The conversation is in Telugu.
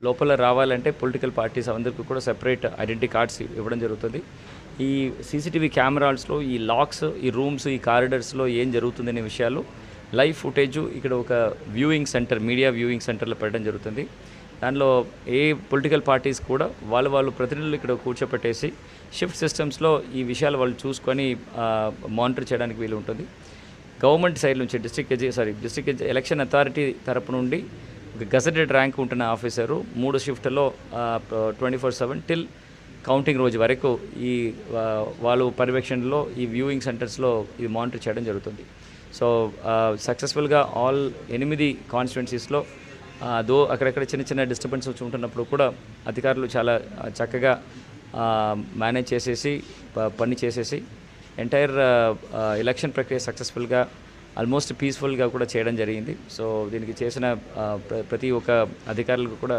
లోపల రావాలంటే పొలిటికల్ పార్టీస్ అందరికీ కూడా సెపరేట్ ఐడెంటిటీ కార్డ్స్ ఇవ్వడం జరుగుతుంది. ఈ సీసీటీవీ కెమెరాస్లో ఈ లాక్స్, ఈ రూమ్స్, ఈ కారిడర్స్లో ఏం జరుగుతుందనే విషయాలు లైవ్ ఫుటేజ్ ఇక్కడ ఒక వ్యూయింగ్ సెంటర్, మీడియా వ్యూయింగ్ సెంటర్లో పెట్టడం జరుగుతుంది. దానిలో ఏ పొలిటికల్ పార్టీస్ కూడా వాళ్ళు ప్రతినిధులు ఇక్కడ కూర్చోపెట్టేసి షిఫ్ట్ సిస్టమ్స్లో ఈ విషయాలు వాళ్ళు చూసుకొని మానిటర్ చేయడానికి వీలు ఉంటుంది. గవర్నమెంట్ సైడ్ నుంచి డిస్ట్రిక్ట్ ఎలక్షన్ అథారిటీ తరపు నుండి ఒక గజెటెడ్ ర్యాంక్ ఉంటున్న ఆఫీసరు 3 షిఫ్ట్లో 24/7 టిల్ కౌంటింగ్ రోజు వరకు ఈ వాళ్ళు పర్యవేక్షణలో ఈ వ్యూయింగ్ సెంటర్స్లో ఇది మానిటర్ చేయడం జరుగుతుంది. సో సక్సెస్ఫుల్గా ఆల్ 8 కాన్స్టిట్యున్సీస్లో అక్కడక్కడ చిన్న డిస్టర్బెన్స్ వచ్చి ఉంటున్నప్పుడు కూడా అధికారులు చాలా చక్కగా మేనేజ్ చేసేసి పని చేసేసి ఎంటైర్ ఎలక్షన్ ప్రక్రియ సక్సెస్ఫుల్గా ఆల్మోస్ట్ పీస్ఫుల్గా కూడా చేయడం జరిగింది. సో దీనికి చేసిన ప్రతి ఒక్క అధికారులకు కూడా